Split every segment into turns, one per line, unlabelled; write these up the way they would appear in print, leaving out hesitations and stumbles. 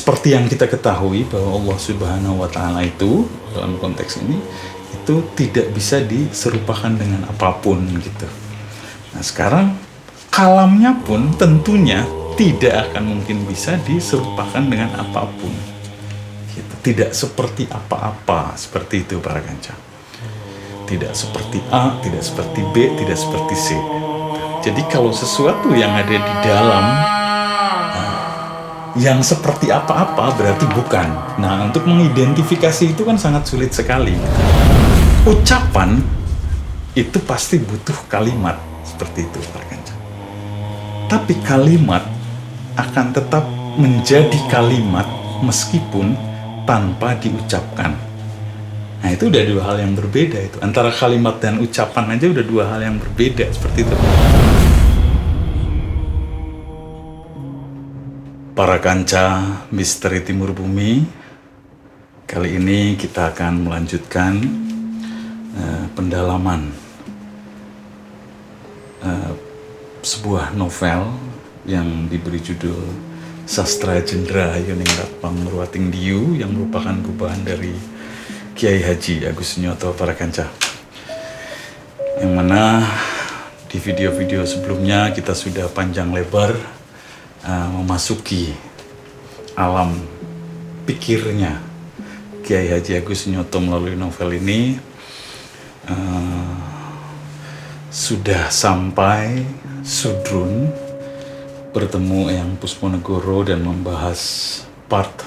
seperti yang kita ketahui bahwa Allah Subhanahu wa Ta'ala itu dalam konteks ini itu tidak bisa diserupakan dengan apapun gitu. Nah sekarang kalamnya pun tentunya tidak akan mungkin bisa diserupakan dengan apapun gitu. Tidak seperti apa-apa, seperti itu para kanca. Tidak seperti A, tidak seperti B, tidak seperti C. Jadi kalau sesuatu yang ada di dalam yang seperti apa-apa berarti bukan. Nah, untuk mengidentifikasi itu kan sangat sulit sekali. Ucapan itu pasti butuh kalimat seperti itu, Pak Kanca. Tapi kalimat akan tetap menjadi kalimat meskipun tanpa diucapkan. Nah, itu udah dua hal yang berbeda itu. Antara kalimat dan ucapan aja udah dua hal yang berbeda seperti itu. Para kanca Misteri Timur Bumi, kali ini kita akan melanjutkan pendalaman sebuah novel yang diberi judul Sastra Jendra Yoningrat Pangruating Diu yang merupakan gubahan dari Kiai Haji Agus Sunyoto para kanca. Yang mana di video-video sebelumnya kita sudah panjang lebar memasuki alam pikirnya Kiai Haji Agus Sunyoto melalui novel ini. Sudah sampai Sudrun bertemu Eyang Pusponegoro dan membahas part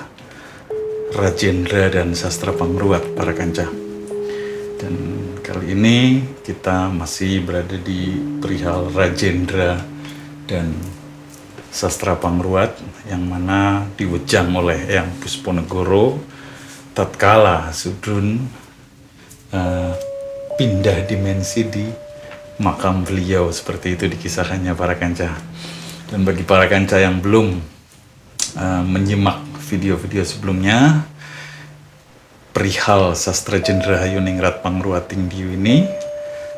Rajendra dan Sastra Pangruat para kanca. Dan kali ini kita masih berada di perihal Rajendra dan Sastra Pangruat yang mana diwejang oleh Eyang Pusponegoro tatkala Sudrun pindah dimensi di makam beliau, seperti itu dikisahkannya para kanca. Dan bagi para kanca yang belum menyimak video-video sebelumnya perihal Sastra Jendra Yoningrat Pangruating Diu ini,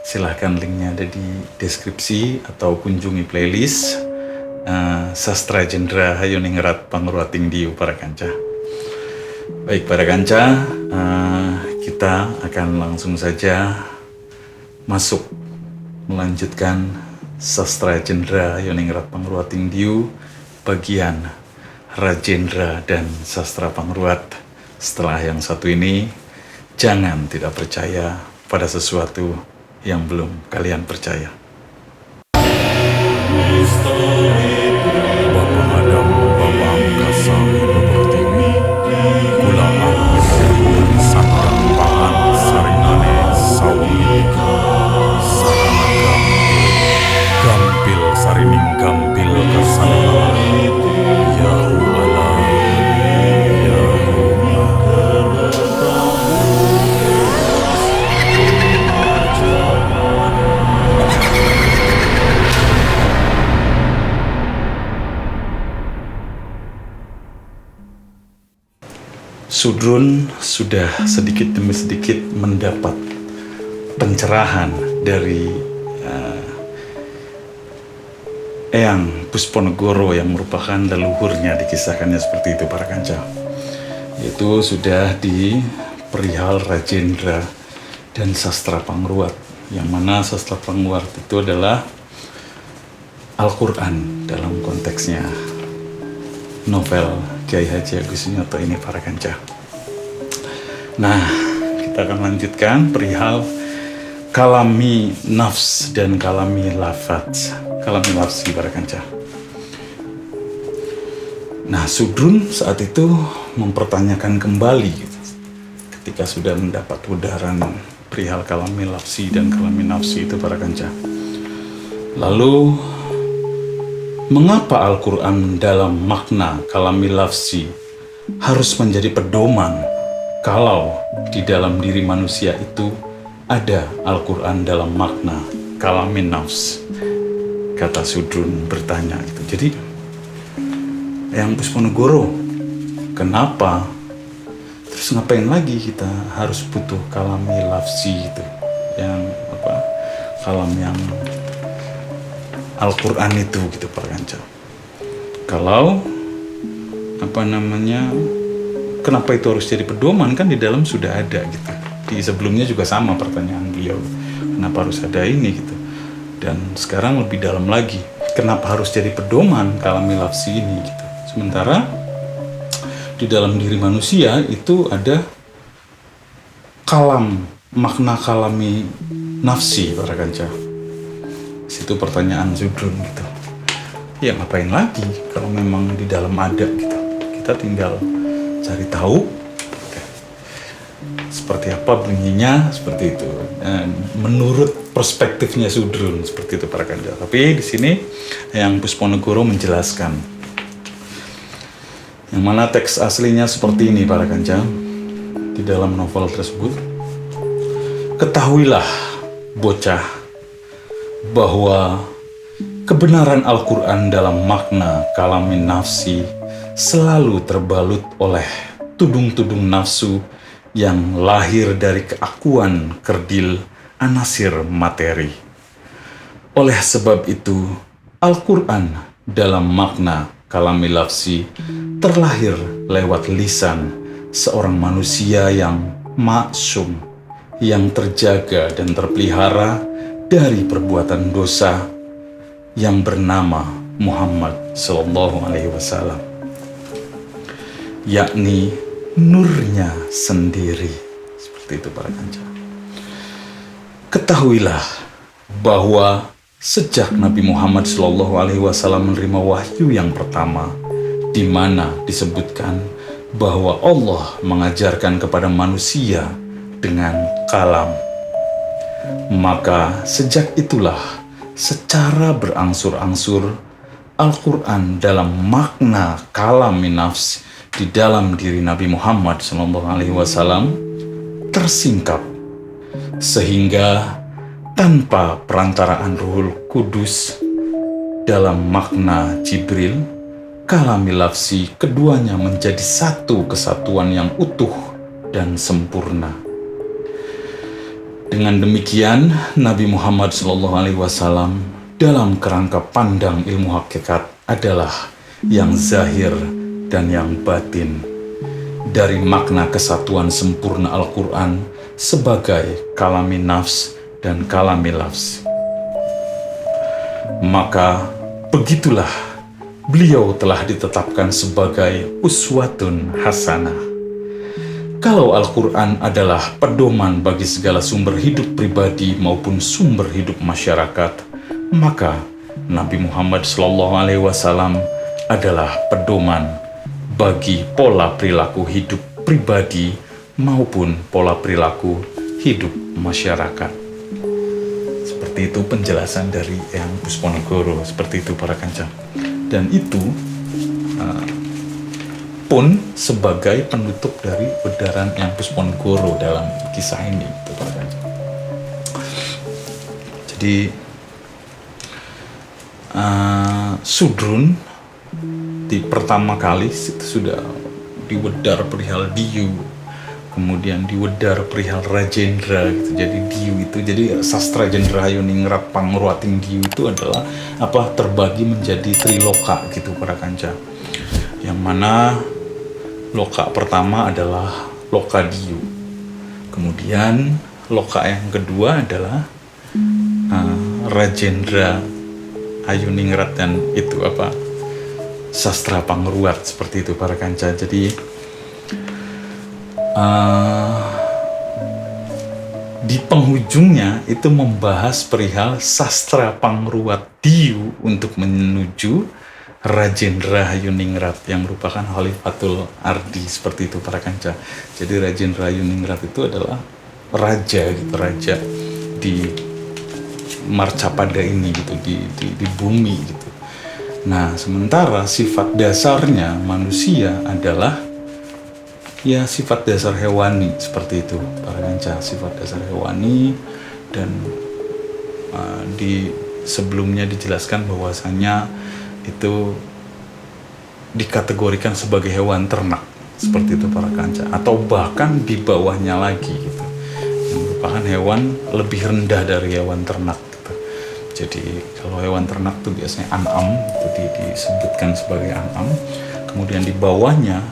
silahkan linknya ada di deskripsi atau kunjungi playlist Sastra Jendra Yoningrat Pangruating Diu para kanca. Baik para kanca, kita akan langsung saja masuk melanjutkan Sastra Jendra Yoningrat Pangruating Diu bagian Rajendra dan Sastra Pangruat. Setelah yang satu ini, jangan tidak percaya pada sesuatu yang belum kalian percaya. Sudrun sudah sedikit demi sedikit mendapat pencerahan dari Eyang Pusponegoro yang merupakan leluhurnya, dikisahkannya seperti itu para kanca. Yaitu sudah di perihal Rajendra dan Sastra Pangruat, yang mana Sastra Pangruat itu adalah Al-Quran dalam konteksnya novel Kiai Haji Agus Sunyoto ini para kanca. Nah, kita akan lanjutkan perihal kalami nafs dan kalami lafaz, kalami lafzi para kanca. Nah, Sudrun saat itu mempertanyakan kembali gitu, ketika sudah mendapat udaran perihal kalami lafzi dan kalami nafsi itu para kanca. Lalu mengapa Al-Quran dalam makna kalami lafzi harus menjadi pedoman kalau di dalam diri manusia itu ada Al-Quran dalam makna kalami nafs? Kata Sudrun bertanya gitu. Jadi Eyang Pusponegoro, kenapa? Terus ngapain lagi kita harus butuh kalami lafzi itu? Yang apa? Kalam yang Al-Quran itu gitu para kanca. Kalau kenapa itu harus jadi pedoman, kan di dalam sudah ada gitu. Di sebelumnya juga sama pertanyaan beliau, kenapa harus ada ini gitu. Dan sekarang lebih dalam lagi, kenapa harus jadi pedoman kalami lafzi ini gitu. Sementara di dalam diri manusia itu ada kalam, makna kalami nafsi para kanca. Situ pertanyaan Zudrun gitu. Ya ngapain lagi kalau memang di dalam ada gitu. Kita tinggal cari tahu seperti apa bunyinya, seperti itu. Menurut perspektifnya Zudrun seperti itu para kanca. Tapi di sini yang Pusponegoro menjelaskan, yang mana teks aslinya seperti ini para kanca. Di dalam novel tersebut, ketahuilah bocah bahwa kebenaran Al-Quran dalam makna kalamin nafsi selalu terbalut oleh tudung-tudung nafsu yang lahir dari keakuan kerdil anasir materi. Oleh sebab itu, Al-Quran dalam makna kalami lafzi terlahir lewat lisan seorang manusia yang maksum, yang terjaga dan terpelihara dari perbuatan dosa, yang bernama Muhammad Sallallahu Alaihi Wasallam, yakni nurnya sendiri. Seperti itu para kanca. Ketahuilah bahwa sejak Nabi Muhammad Sallallahu Alaihi Wasallam menerima wahyu yang pertama, di mana disebutkan bahwa Allah mengajarkan kepada manusia dengan kalam, maka sejak itulah secara berangsur-angsur Al-Quran dalam makna kalamin nafs di dalam diri Nabi Muhammad SAW tersingkap, sehingga tanpa perantaraan Ruhul Kudus dalam makna Jibril, kalami lafzi keduanya menjadi satu kesatuan yang utuh dan sempurna. Dengan demikian, Nabi Muhammad SAW dalam kerangka pandang ilmu hakikat adalah yang zahir dan yang batin dari makna kesatuan sempurna Al-Quran sebagai kalami nafs dan kalami lafz. Maka begitulah beliau telah ditetapkan sebagai uswatun hasanah. Kalau Al-Quran adalah pedoman bagi segala sumber hidup pribadi maupun sumber hidup masyarakat, maka Nabi Muhammad SAW adalah pedoman bagi pola perilaku hidup pribadi maupun pola perilaku hidup masyarakat. Seperti itu penjelasan dari Eyang Pusponegoro, seperti itu para kanca. Dan itu pun sebagai penutup dari bedaran Eyang Pusponegoro dalam kisah ini, itu para kanca. Jadi Sudrun di pertama kali itu sudah diwedar perihal Diyu, kemudian diwedar perihal Rajendra gitu. Jadi Diyu itu, jadi sastra Jendra Hayoningrat Pangruating Diyu itu adalah terbagi menjadi triloka gitu para kanca. Yang mana loka pertama adalah loka Diyu. Kemudian loka yang kedua adalah Rajendra Hayoningrat dan itu sastra Pangruat, seperti itu para kanca. Jadi di penghujungnya itu membahas perihal sastra Pangruat Diyu untuk menuju Rajendra Hayoningrat yang merupakan Khalifatul Ardi, seperti itu para kanca. Jadi Rajendra Hayoningrat itu adalah raja gitu, raja di Marcapada ini gitu, di bumi gitu. Nah, sementara sifat dasarnya manusia adalah ya sifat dasar hewani, seperti itu para kanca, sifat dasar hewani. Dan di sebelumnya dijelaskan bahwasanya itu dikategorikan sebagai hewan ternak, seperti itu para kanca, atau bahkan di bawahnya lagi gitu, yang merupakan hewan lebih rendah dari hewan ternak gitu. Jadi kalau hewan ternak itu biasanya an'am, itu disebutkan sebagai an'am. kemudian di bawahnya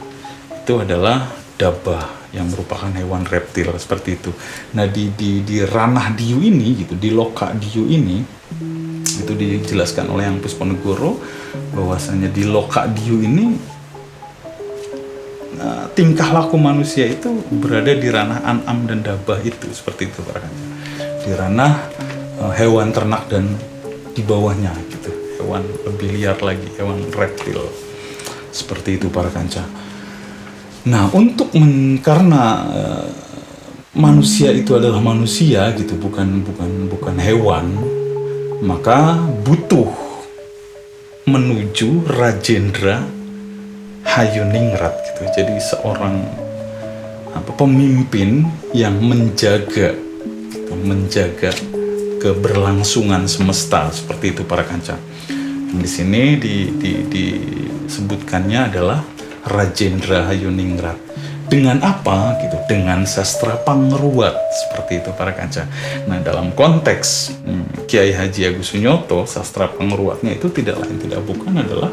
itu adalah dabah yang merupakan hewan reptil seperti itu. Nah di ranah diyu ini gitu, di loka diyu ini itu dijelaskan oleh Yang Pusponegoro bahwasanya di loka diyu ini tingkah laku manusia itu berada di ranah an'am dan dabah itu, seperti itu para kanca. Di ranah hewan ternak dan di bawahnya gitu, hewan lebih liar lagi, hewan reptil. Seperti itu para kanca. Nah, karena manusia itu adalah manusia gitu, bukan hewan, maka butuh menuju Rajendra Hayuningrat gitu. Jadi seorang pemimpin yang menjaga keberlangsungan semesta, seperti itu para kanca. Di sini disebutkannya adalah Rajendra Hayuningrat. Dengan apa gitu? Dengan sastra pangruat, seperti itu para kanca. Nah, dalam konteks Kiai Haji Agus Sunyoto, sastra pangruatnya itu tidak lain tidak bukan adalah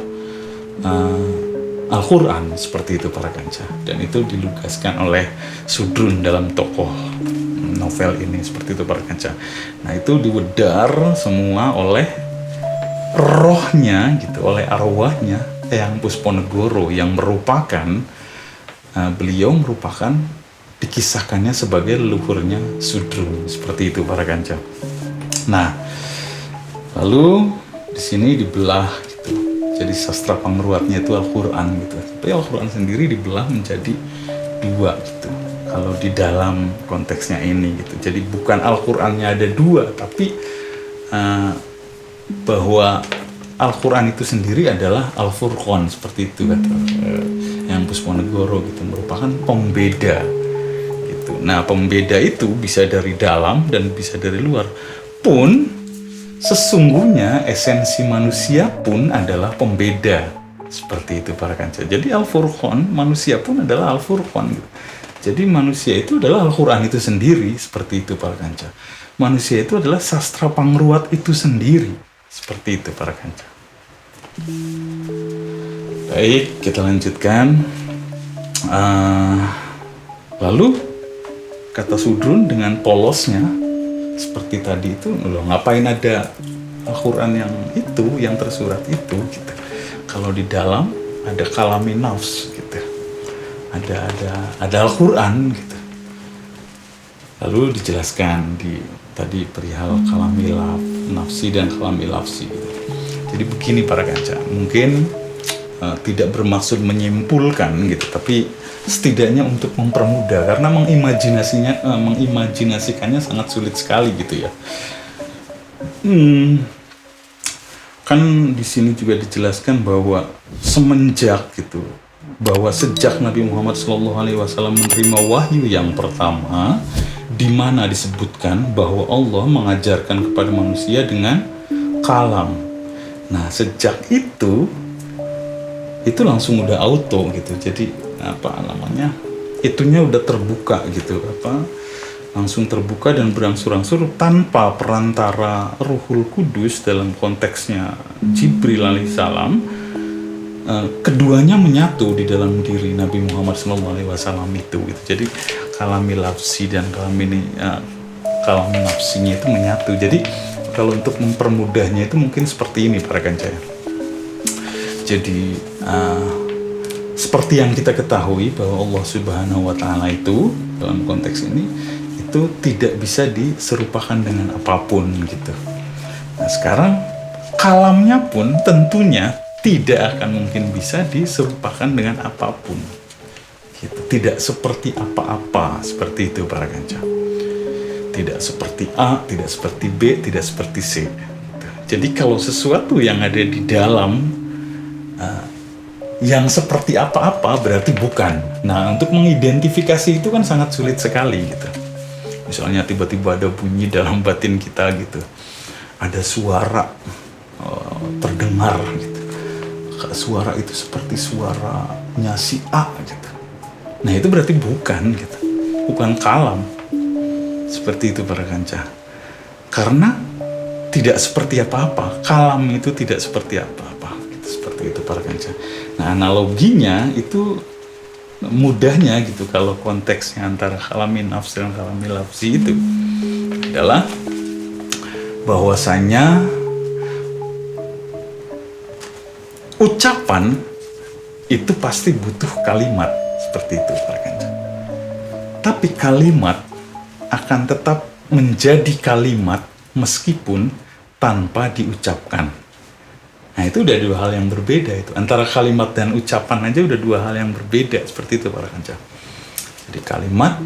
Al-Quran, seperti itu para kanca. Dan itu dilugaskan oleh Sudrun dalam tokoh novel ini, seperti itu para kanca. Nah, itu diwedar semua oleh rohnya gitu, oleh arwahnya Eyang Pusponegoro yang merupakan beliau merupakan dikisahkannya sebagai leluhurnya Sudrun, seperti itu para kanca. Nah, lalu di sini dibelah gitu. Jadi sastra pangruatnya itu Al-Quran gitu. Tapi Al-Quran sendiri dibelah menjadi dua gitu. Kalau di dalam konteksnya ini gitu. Jadi bukan Al-Qurannya ada dua, tapi bahwa Al-Quran itu sendiri adalah Al-Furqan, seperti itu kata Yang Pusponegoro gitu, merupakan pembeda gitu. Nah, pembeda itu bisa dari dalam dan bisa dari luar. Pun sesungguhnya esensi manusia pun adalah pembeda, seperti itu para kanca. Jadi Al-Furqan, manusia pun adalah Al-Furqan gitu. Jadi manusia itu adalah Al-Quran itu sendiri, seperti itu para kanca. Manusia itu adalah sastra pangruat itu sendiri, seperti itu para kanca. Baik, kita lanjutkan. Lalu kata Sudrun dengan polosnya seperti tadi itu, loh ngapain ada Al-Quran yang tersurat itu gitu. Kalau di dalam ada kalami nafs gitu. Ada Al-Quran gitu. Lalu dijelaskan tadi perihal kalami nafsi dan kalami lafsi gitu. Jadi begini para kanca, mungkin tidak bermaksud menyimpulkan gitu, tapi setidaknya untuk mempermudah, karena mengimajinasikannya sangat sulit sekali gitu ya. Kan di sini juga dijelaskan bahwa sejak Nabi Muhammad SAW menerima wahyu yang pertama, di mana disebutkan bahwa Allah mengajarkan kepada manusia dengan kalam. Nah, sejak itu langsung udah auto gitu. Jadi itunya udah terbuka gitu, langsung terbuka dan berangsur-angsur tanpa perantara Ruhul Kudus dalam konteksnya Jibril alaihissalam. Keduanya menyatu di dalam diri Nabi Muhammad SAW itu gitu. Jadi kalami lafsi dan kalami nafsinya itu menyatu. Jadi kalau untuk mempermudahnya itu mungkin seperti ini para kanca. Jadi seperti yang kita ketahui bahwa Allah Subhanahu wa Ta'ala itu dalam konteks ini itu tidak bisa diserupakan dengan apapun gitu. Nah, sekarang kalamnya pun tentunya tidak akan mungkin bisa diserupakan dengan apapun gitu. Tidak seperti apa-apa, seperti itu para kanca. Tidak seperti A, tidak seperti B, tidak seperti C gitu. Jadi kalau sesuatu yang ada di dalam yang seperti apa-apa berarti bukan. Nah, untuk mengidentifikasi itu kan sangat sulit sekali gitu. Misalnya tiba-tiba ada bunyi dalam batin kita gitu, ada suara terdengar gitu. Suara itu seperti suaranya si A gitu. Nah, itu berarti bukan gitu, bukan kalam. Seperti itu para kanca. Karena tidak seperti apa-apa. Kalam itu tidak seperti apa-apa gitu. Seperti itu para kanca. Nah, analoginya itu mudahnya gitu kalau konteksnya antara kalami nafs dan kalami lafzi itu adalah bahwasanya ucapan itu pasti butuh kalimat seperti itu Pak Kanca. Tapi kalimat akan tetap menjadi kalimat meskipun tanpa diucapkan. Nah, itu udah dua hal yang berbeda itu. Antara kalimat dan ucapan aja udah dua hal yang berbeda seperti itu Pak Kanca. Jadi kalimat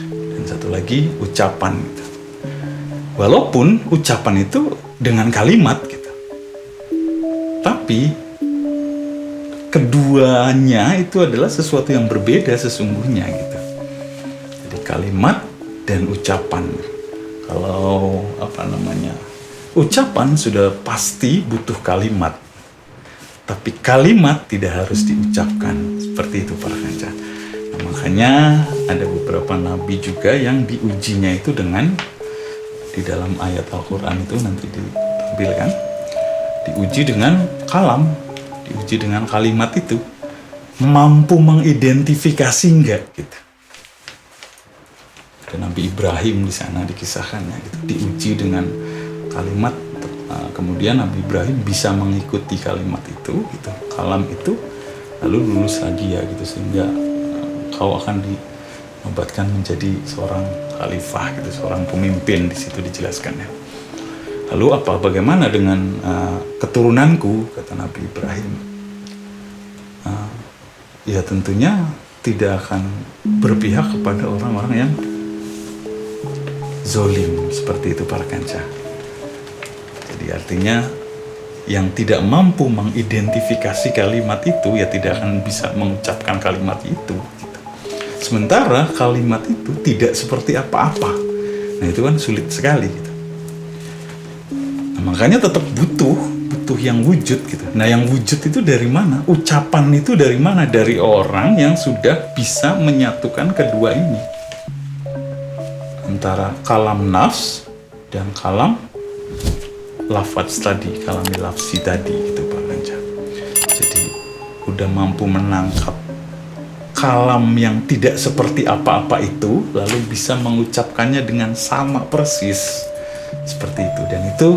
dan satu lagi ucapan gitu. Walaupun ucapan itu dengan kalimat gitu. Tapi keduanya itu adalah sesuatu yang berbeda sesungguhnya gitu. Jadi kalimat dan ucapan. Kalau ucapan sudah pasti butuh kalimat. Tapi kalimat tidak harus diucapkan. Seperti itu para kanca. Nah, makanya ada beberapa nabi juga yang diujinya itu dengan, di dalam ayat Al-Quran itu nanti ditampilkan, diuji dengan kalam, diuji dengan kalimat itu, mampu mengidentifikasi enggak gitu. Ada Nabi Ibrahim di sana dikisahkannya gitu, diuji dengan kalimat, kemudian Nabi Ibrahim bisa mengikuti kalimat itu gitu, kalam itu, lalu lulus hadiah gitu, sehingga kau akan dinobatkan menjadi seorang khalifah gitu, seorang pemimpin, di situ dijelaskannya. Lalu bagaimana dengan keturunanku, kata Nabi Ibrahim. Ya tentunya tidak akan berpihak kepada orang-orang yang zolim, seperti itu para kanca. Jadi artinya yang tidak mampu mengidentifikasi kalimat itu ya tidak akan bisa mengucapkan kalimat itu gitu. Sementara kalimat itu tidak seperti apa-apa, nah itu kan sulit sekali gitu. Nah, makanya tetap butuh yang wujud gitu. Nah, yang wujud itu dari mana? Ucapan itu dari mana? Dari orang yang sudah bisa menyatukan kedua ini, antara kalam nafs dan kalam lafaz tadi, kalami lafzi tadi gitu Pak Kanca. Jadi udah mampu menangkap kalam yang tidak seperti apa-apa itu, lalu bisa mengucapkannya dengan sama persis seperti itu. Dan itu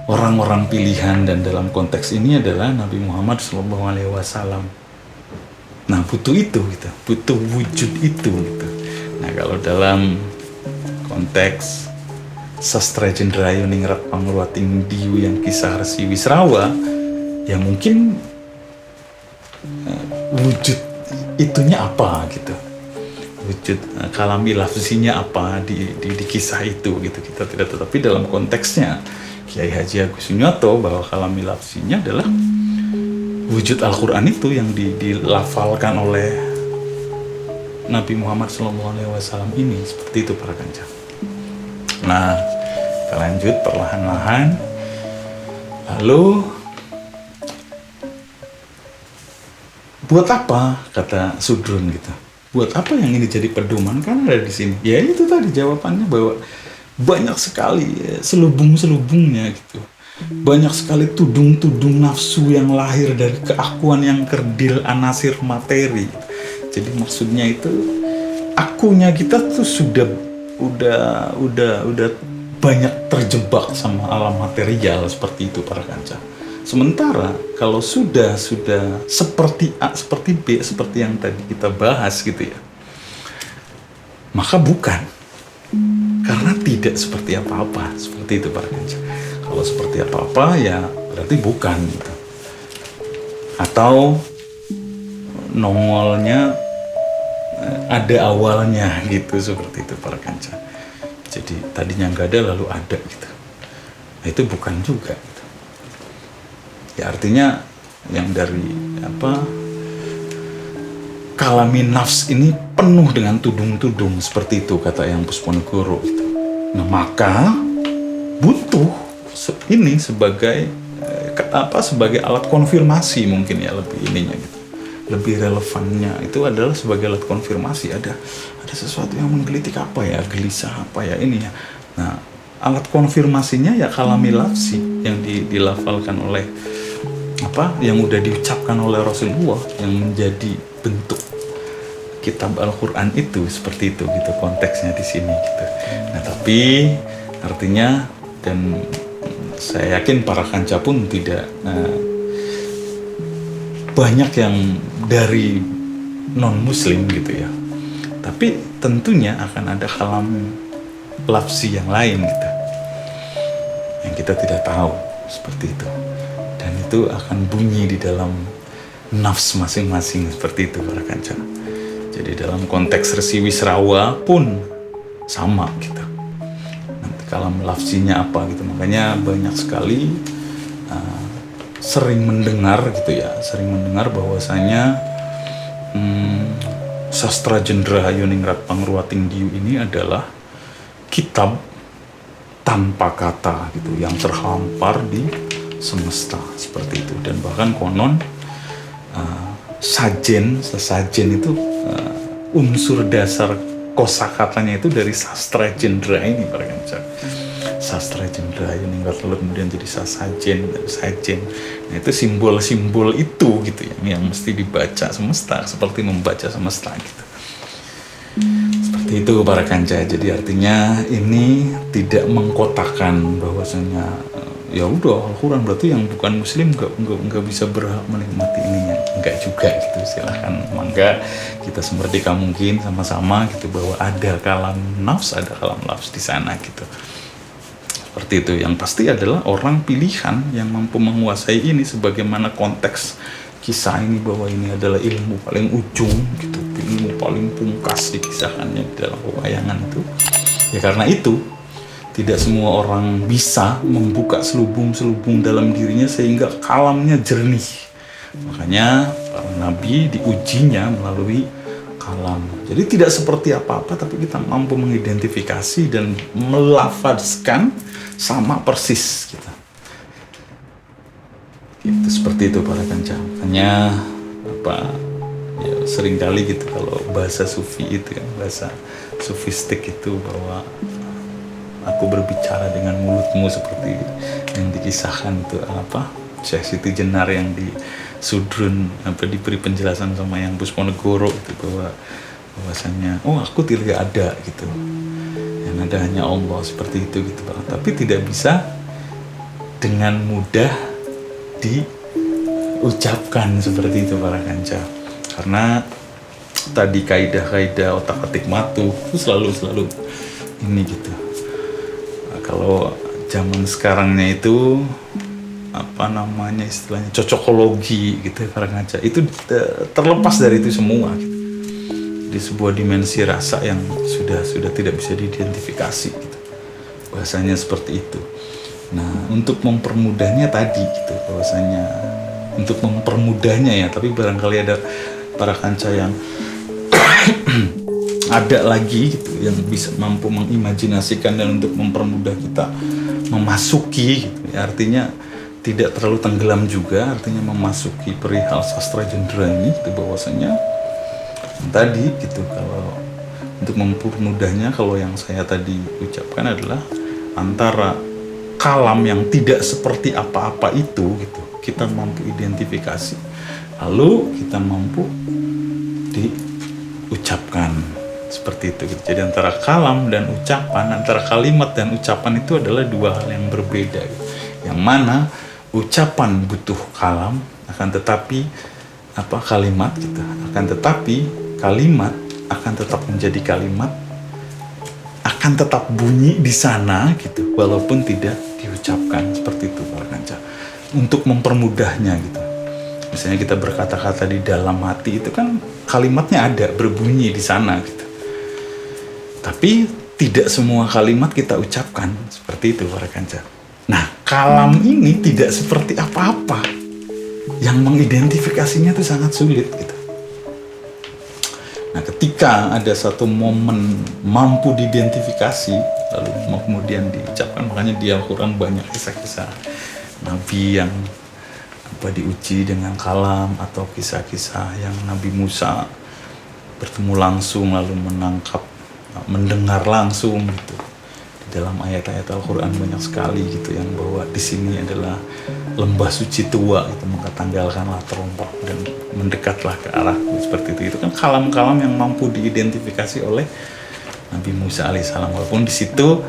orang-orang pilihan, dan dalam konteks ini adalah Nabi Muhammad SAW. Nah, butuh itu gitu, butuh wujud itu gitu. Nah, kalau dalam konteks sastra Jendra Yoningrat Pangruating Diu yang kisah Resi Wisrawa, ya mungkin wujud itunya apa gitu, wujud kalami lafzinya apa di kisah itu gitu, kita tidak. Tetapi dalam konteksnya Kiai Haji Agus Sunyoto, bahwa kalami lafzinya adalah wujud Al-Quran itu yang dilafalkan oleh Nabi Muhammad SAW ini, seperti itu para kanca. Nah, kita lanjut perlahan-lahan. Lalu buat apa, kata Sudrun gitu, buat apa yang ini jadi pedoman? Kan ada di sini. Ya itu tadi jawabannya, bahwa banyak sekali selubung-selubungnya gitu. Banyak sekali tudung-tudung nafsu yang lahir dari keakuan yang kerdil anasir materi. Jadi maksudnya itu akunya kita tuh sudah banyak terjebak sama alam material, seperti itu para kanca. Sementara kalau sudah seperti A, seperti B, seperti yang tadi kita bahas gitu ya, maka bukan, karena tidak seperti apa-apa, seperti itu para kanca. Kalau seperti apa-apa ya berarti bukan gitu. Atau nongolnya ada awalnya gitu, seperti itu para kanca. Jadi tadinya nggak ada lalu ada gitu. Nah, itu bukan juga gitu. Ya artinya yang dari kalami nafs ini penuh dengan tudung-tudung, seperti itu kata yang Pusponegoro gitu. Nah, maka butuh ini sebagai sebagai alat konfirmasi, mungkin ya lebih ininya gitu, lebih relevannya itu adalah sebagai alat konfirmasi. Ada sesuatu yang menggelitik apa ya, gelisah apa ya ini ya. Nah, alat konfirmasinya ya kalami lafzi yang dilafalkan oleh yang udah diucapkan oleh Rasulullah yang menjadi bentuk kitab Al-Quran itu, seperti itu gitu konteksnya di sini gitu. Nah tapi artinya, dan saya yakin para kanca pun tidak banyak yang dari non muslim gitu ya, tapi tentunya akan ada kalam lafzi yang lain gitu yang kita tidak tahu, seperti itu, dan itu akan bunyi di dalam nafs masing-masing, seperti itu para kanca. Jadi dalam konteks Resi Wisrawa pun sama gitu. Nanti kalam lafzinya apa gitu. Makanya banyak sekali sering mendengar gitu ya, sering mendengar bahwasanya Sastra Jendra Hayoningrat Pangruating Diu ini adalah kitab tanpa kata gitu, yang terhampar di semesta, seperti itu. Dan bahkan konon sesajen itu unsur dasar kosakatanya itu dari Sastra Jendra ini para kanca. Sastra Jendra Hayoningrat lalu kemudian jadi sajen. Nah itu simbol-simbol itu gitu ya, yang mesti dibaca semesta, seperti membaca semesta gitu. Seperti itu para kanca. Jadi artinya ini tidak mengkotakan bahwasanya ya udah Al-Quran berarti yang bukan muslim nggak bisa berhak menikmati ininya, enggak juga gitu. Silahkan, mangga kita semerdeka mungkin sama-sama gitu, bahwa ada kalam nafs, ada kalam lafz di sana gitu. Seperti itu. Yang pasti adalah orang pilihan yang mampu menguasai ini, sebagaimana konteks kisah ini, bahwa ini adalah ilmu paling ujung gitu, ilmu paling pungkas dikisahkannya di dalam pewayangan itu. Ya karena itu tidak semua orang bisa membuka selubung-selubung dalam dirinya sehingga kalamnya jernih. Makanya para nabi diujinya melalui kalam. Jadi tidak seperti apa-apa, tapi kita mampu mengidentifikasi dan melafazkan sama persis kita. Gitu, seperti itu para kanca. Makanya ya seringkali gitu kalau bahasa sufi itu kan, bahasa sufistik itu, bahwa aku berbicara dengan mulutmu, seperti yang dikisahkan itu Syekh Siti Jenar yang di Sudrun diberi penjelasan sama yang Pusponegoro itu, bahwasanya aku tidak ada gitu, yang ada hanya Allah, seperti itu gitu Pak. Tapi tidak bisa dengan mudah diucapkan seperti itu para kanca, karena tadi kaidah-kaidah otak-atik matu itu selalu ini gitu. Kalau zaman sekarangnya itu istilahnya cocokologi gitu para kanca, itu terlepas dari itu semua gitu. Di sebuah dimensi rasa yang sudah tidak bisa diidentifikasi gitu. Bahasanya seperti itu. Nah, untuk mempermudahnya tadi gitu, bahwasanya untuk mempermudahnya ya, tapi barangkali ada para kanca yang ada lagi gitu yang bisa mampu mengimajinasikan dan untuk mempermudah kita memasuki gitu ya, artinya tidak terlalu tenggelam juga, artinya memasuki perihal sastra Jendra ini gitu, bahwasanya tadi gitu, kalau untuk mempermudahnya, kalau yang saya tadi ucapkan adalah antara kalam yang tidak seperti apa-apa itu gitu, kita mampu identifikasi, lalu kita mampu diucapkan seperti itu gitu. Jadi antara kalam dan ucapan, antara kalimat dan ucapan itu adalah dua hal yang berbeda gitu. Yang mana ucapan butuh kalam, akan tetapi kalimat gitu, akan tetapi kalimat akan tetap menjadi kalimat, akan tetap bunyi di sana gitu, walaupun tidak diucapkan, seperti itu para kanca. Untuk mempermudahnya gitu, misalnya kita berkata-kata di dalam hati itu kan kalimatnya ada berbunyi di sana gitu, tapi tidak semua kalimat kita ucapkan, seperti itu para kanca. Nah, kalam ini tidak seperti apa-apa, yang mengidentifikasinya itu sangat sulit gitu. Nah, ketika ada satu momen mampu diidentifikasi, lalu kemudian diucapkan, makanya di Al-Quran banyak kisah-kisah Nabi yang diuji dengan kalam, atau kisah-kisah yang Nabi Musa bertemu langsung lalu mendengar langsung gitu di dalam ayat-ayat Al-Quran banyak sekali gitu yang bahwa di sini adalah lembah suci tua itu, maka tanggalkanlah terompah dan mendekatlah ke arahku, seperti itu. Itu kan kalam-kalam yang mampu diidentifikasi oleh Nabi Musa alaihissalam, walaupun di situ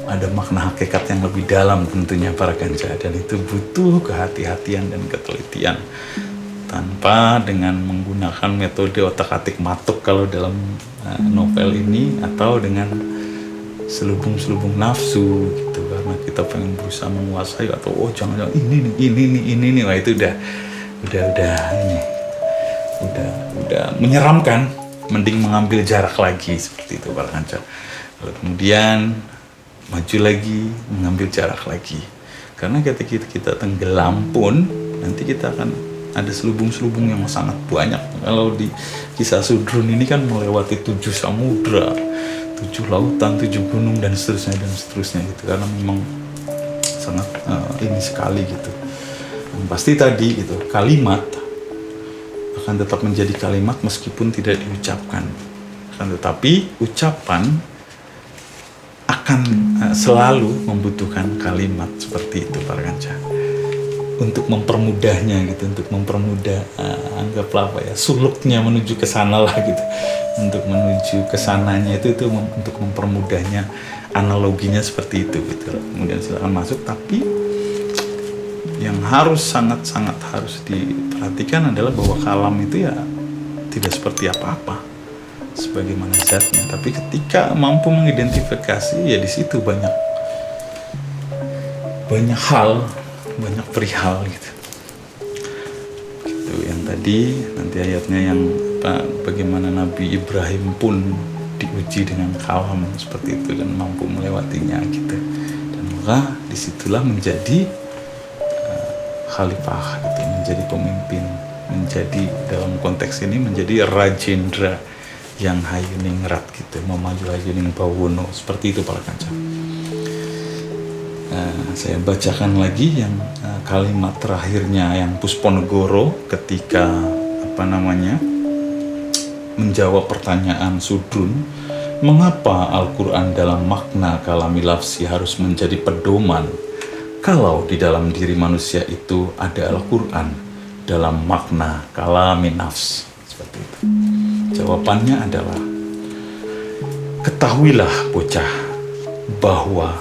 ada makna hakikat yang lebih dalam tentunya para kanca, dan itu butuh kehati-hatian dan ketelitian tanpa dengan menggunakan metode otak-atik matuk kalau dalam novel ini, atau dengan selubung-selubung nafsu gitu, karena kita pengen berusaha menguasai, atau oh jangan-jangan ini nih, wah itu udah menyeramkan. Mending mengambil jarak lagi, seperti itu para kanca. Lalu kemudian maju lagi, mengambil jarak lagi, karena ketika kita tenggelam pun nanti kita akan ada selubung-selubung yang sangat banyak. Kalau di kisah Sudrun ini kan melewati 7 samudra, 7 lautan, 7 gunung, dan seterusnya gitu, karena memang sangat ini sekali gitu. Dan pasti tadi gitu, kalimat akan tetap menjadi kalimat meskipun tidak diucapkan, tetapi ucapan akan selalu membutuhkan kalimat, seperti itu para kanca, untuk mempermudahnya gitu, untuk mempermudah anggaplah apa ya, suluknya menuju ke sana lah gitu, untuk menuju ke sananya itu untuk mempermudahnya, analoginya seperti itu gitu. Kemudian silakan masuk, tapi yang sangat-sangat harus diperhatikan adalah bahwa kalam itu ya tidak seperti apa-apa sebagaimana zatnya, tapi ketika mampu mengidentifikasi, ya di situ banyak hal, banyak perihal gitu. Gitu yang tadi nanti ayatnya yang bagaimana Nabi Ibrahim pun diuji dengan kalam seperti itu dan mampu melewatinya gitu. Dan maka disitulah menjadi khalifah gitu, menjadi pemimpin, menjadi dalam konteks ini menjadi Rajendra yang hayuningrat gitu, memaju hayuning bawono, seperti itu para kanca. Saya bacakan lagi yang kalimat terakhirnya yang Pusponegoro ketika menjawab pertanyaan Sudrun, mengapa Al-Quran dalam makna kalami lafzi harus menjadi pedoman kalau di dalam diri manusia itu ada Al-Quran dalam makna kalami nafs, seperti itu. Jawabannya adalah, ketahuilah bocah bahwa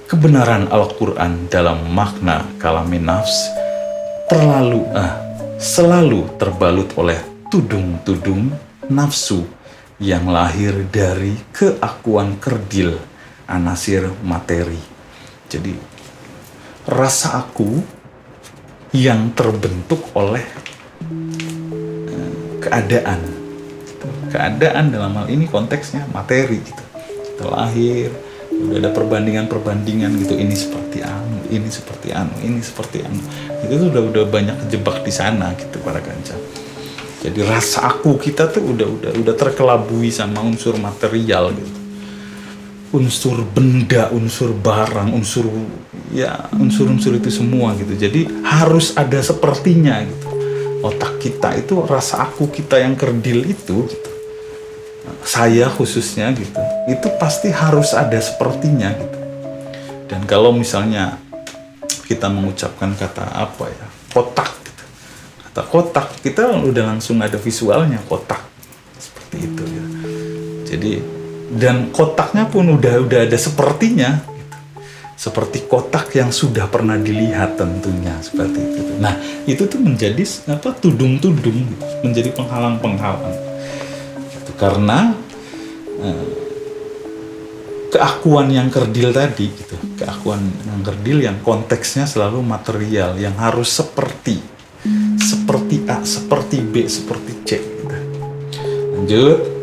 kebenaran Al-Quran dalam makna kalami nafs selalu terbalut oleh tudung-tudung nafsu yang lahir dari keakuan kerdil anasir materi. Jadi rasa aku yang terbentuk oleh keadaan dalam hal ini konteksnya materi gitu. Kita lahir, udah ada perbandingan gitu, ini seperti anu, ini seperti anu, ini seperti anu. Itu tuh udah banyak kejebak di sana gitu para kanca. Jadi rasa aku kita tuh udah terkelabui sama unsur material gitu. Unsur benda, unsur barang, unsur-unsur itu semua gitu. Jadi harus ada sepertinya gitu. Otak kita itu rasa aku kita yang kerdil itu gitu. Saya khususnya gitu. Itu pasti harus ada sepertinya gitu. Dan kalau misalnya kita mengucapkan kata kotak gitu. Kata kotak, kita udah langsung ada visualnya kotak. Seperti itu gitu. Jadi dan kotaknya pun udah ada sepertinya gitu. Seperti kotak yang sudah pernah dilihat tentunya, seperti itu. Nah itu tuh menjadi tudung-tudung gitu, menjadi penghalang-penghalang gitu. Karena keakuan yang kerdil tadi gitu, keakuan yang kerdil yang konteksnya selalu material, yang harus seperti A, seperti B, seperti C gitu. Lanjut.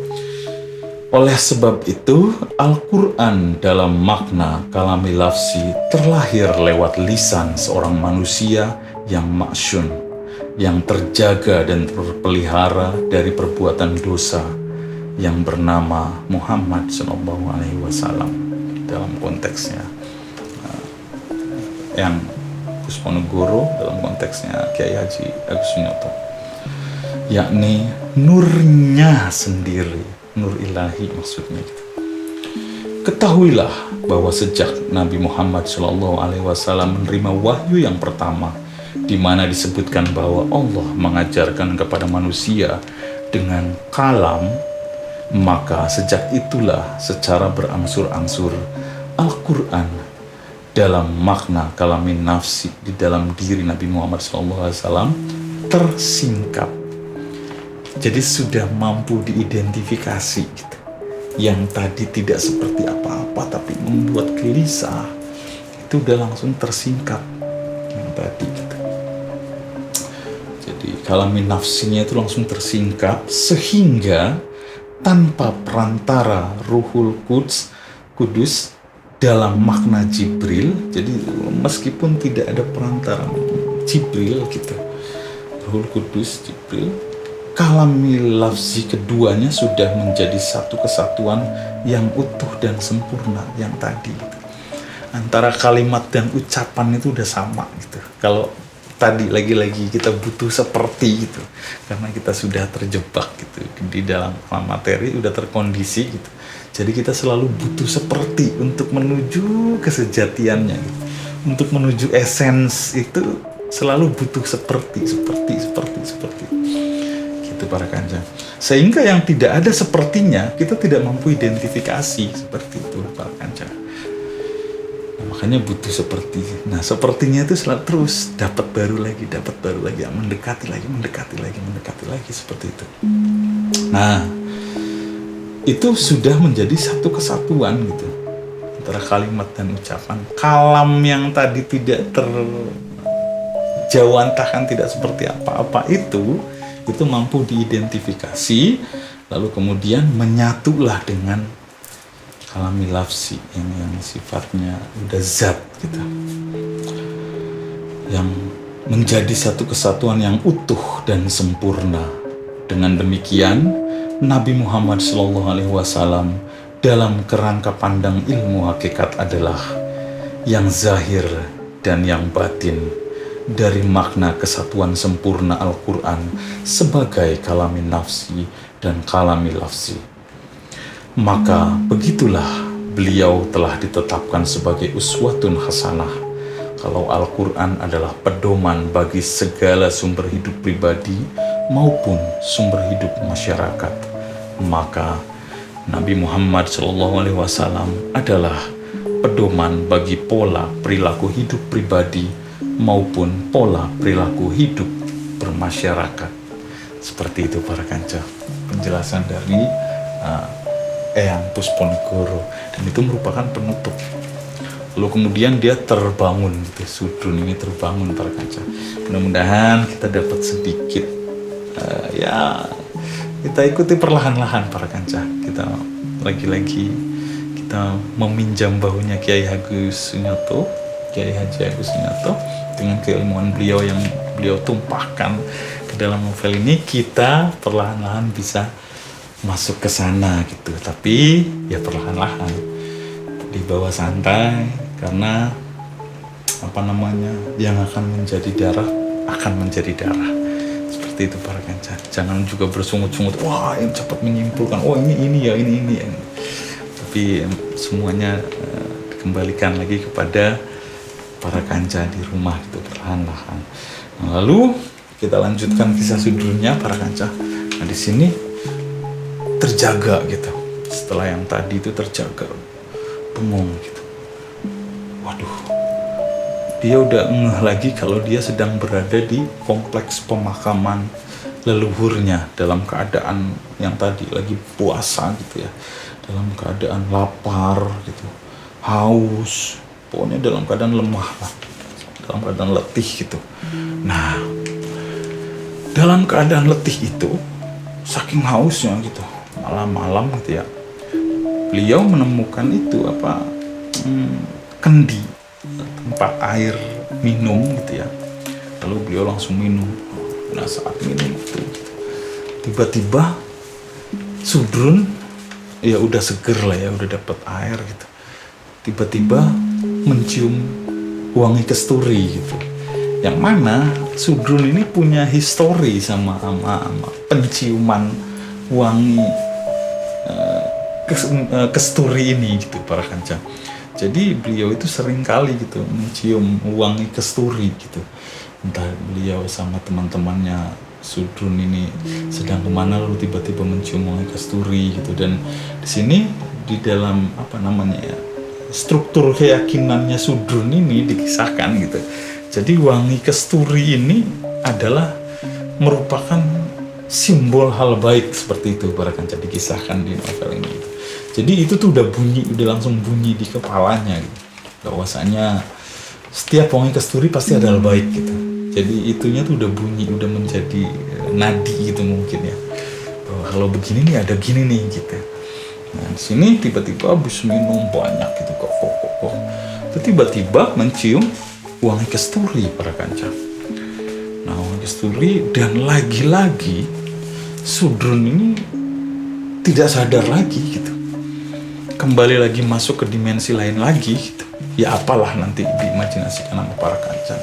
Oleh sebab itu, Al-Quran dalam makna kalami lafzi terlahir lewat lisan seorang manusia yang ma'syun, yang terjaga dan terpelihara dari perbuatan dosa, yang bernama Muhammad SAW dalam konteksnya. Yang Pusponegoro dalam konteksnya Kiai Haji Agus Sunyoto, yakni nurnya sendiri, nur ilahi maksudnya gitu. Ketahuilah bahwa sejak Nabi Muhammad SAW menerima wahyu yang pertama, di mana disebutkan bahwa Allah mengajarkan kepada manusia dengan kalam, maka sejak itulah secara berangsur-angsur Al-Quran dalam makna kalamin nafsi di dalam diri Nabi Muhammad SAW tersingkap. Jadi sudah mampu diidentifikasi gitu. Yang tadi tidak seperti apa-apa tapi membuat gelisah, itu udah langsung tersingkap yang tadi gitu. Jadi kalamin nafsinya itu langsung tersingkap, sehingga tanpa perantara Ruhul Kudus dalam makna Jibril, jadi meskipun tidak ada perantara Jibril gitu, Ruhul Kudus, Jibril, kalamil lafzi keduanya sudah menjadi satu kesatuan yang utuh dan sempurna yang tadi gitu. Antara kalimat dan ucapan itu udah sama gitu. Kalau tadi lagi-lagi kita butuh seperti gitu, karena kita sudah terjebak gitu di dalam materi, udah terkondisi gitu. Jadi kita selalu butuh seperti untuk menuju kesejatiannya gitu. Untuk menuju esens itu selalu butuh seperti itu para kanjeng. Sehingga yang tidak ada sepertinya kita tidak mampu identifikasi seperti itu para kanjeng. Nah, makanya butuh seperti. Nah, sepertinya itu selalu terus dapat baru lagi, mendekati lagi seperti itu. Nah, itu sudah menjadi satu kesatuan gitu antara kalimat dan ucapan. Kalam yang tadi tidak terjawantahkan, tidak seperti apa-apa itu mampu diidentifikasi, lalu kemudian menyatulah dengan kalami lafzi yang sifatnya udah zat gitu, yang menjadi satu kesatuan yang utuh dan sempurna. Dengan demikian Nabi Muhammad SAW dalam kerangka pandang ilmu hakikat adalah yang zahir dan yang batin dari makna kesatuan sempurna Al-Quran sebagai kalamin nafsi dan kalamil lafzi. Maka begitulah beliau telah ditetapkan sebagai uswatun hasanah. Kalau Al-Quran adalah pedoman bagi segala sumber hidup pribadi maupun sumber hidup masyarakat, maka Nabi Muhammad SAW adalah pedoman bagi pola perilaku hidup pribadi maupun pola perilaku hidup bermasyarakat. Seperti itu para kanca penjelasan dari Eyang Pusponegoro, dan itu merupakan penutup. Lalu kemudian dia terbangun gitu, sudrun ini terbangun para kanca. Mudah-mudahan kita dapat sedikit ya kita ikuti perlahan-lahan para kanca. Kita lagi-lagi kita meminjam bahunya Kiai Haji Agus Sunyoto dengan keilmuan beliau yang beliau tumpahkan ke dalam novel ini. Kita perlahan-lahan bisa masuk ke sana gitu, tapi ya perlahan-lahan, di bawah santai, karena yang akan menjadi darah akan menjadi darah. Seperti itu para kanca. Jangan juga bersungut-sungut, wah yang cepat menyimpulkan, oh ini ya. Tapi semuanya dikembalikan lagi kepada para kanca di rumah itu perlahan-lahan. Nah, lalu kita lanjutkan kisah sudurnya para kanca. Nah, di sini terjaga gitu. Setelah yang tadi itu terjaga, bengong gitu. Waduh, dia udah ngeh lagi kalau dia sedang berada di kompleks pemakaman leluhurnya dalam keadaan yang tadi lagi puasa gitu ya, dalam keadaan lapar gitu, haus. Pokoknya dalam keadaan lemah lah, dalam keadaan letih gitu. Nah, dalam keadaan letih itu, saking hausnya gitu, malam-malam gitu ya, beliau menemukan itu kendi, tempat air minum gitu ya. Lalu beliau langsung minum. Nah, saat minum itu tiba-tiba sudrun ya udah seger lah ya, udah dapat air gitu. Tiba-tiba mencium wangi kesturi gitu. Yang mana sudrun ini punya histori sama penciuman wangi kesturi ini gitu para kanca. Jadi beliau itu sering kali gitu mencium wangi kesturi gitu. Entah beliau sama teman-temannya Sudrun ini sedang kemana lalu tiba-tiba mencium wangi kesturi gitu. Dan di sini di dalam struktur keyakinannya Sudrun ini dikisahkan gitu. Jadi wangi kesturi ini adalah merupakan simbol hal baik seperti itu para kanca, dikisahkan di novel ini gitu. Jadi itu tuh udah langsung bunyi di kepalanya gitu. Bahwasanya setiap wangi kesturi pasti ada hal baik gitu. Jadi itunya tuh udah bunyi, udah menjadi nadi gitu mungkin ya. Bahwa kalau begini nih ada gini nih gitu. Nah di sini tiba-tiba habis minum banyak gitu kok. Tiba-tiba mencium wangi kesturi para kanca. Nah wangi kesturi, dan lagi-lagi Sudrun ini tidak sadar lagi gitu. Kembali lagi masuk ke dimensi lain lagi gitu. Ya apalah nanti diimajinasikan sama para kanca.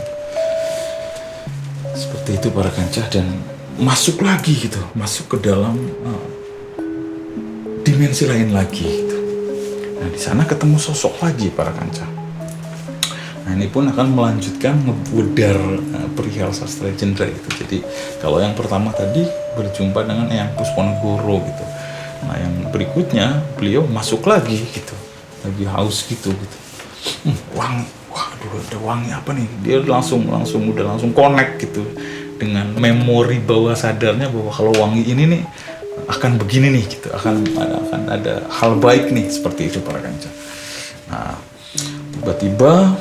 Seperti itu para kanca, dan masuk lagi gitu, masuk ke dalam dimensi lain lagi gitu. Nah di sana ketemu sosok lagi para kanca. Nah ini pun akan melanjutkan ngebudar perihal sastra Jendra gitu. Jadi kalau yang pertama tadi berjumpa dengan Eyang Pusponegoro gitu. Nah yang berikutnya beliau masuk lagi gitu, lagi haus gitu. Wangi, waduh ada wangi apa nih? Dia langsung connect gitu dengan memori bawah sadarnya bahwa kalau wangi ini nih akan begini nih gitu, akan ada hal baik nih seperti itu para kanca. Nah tiba-tiba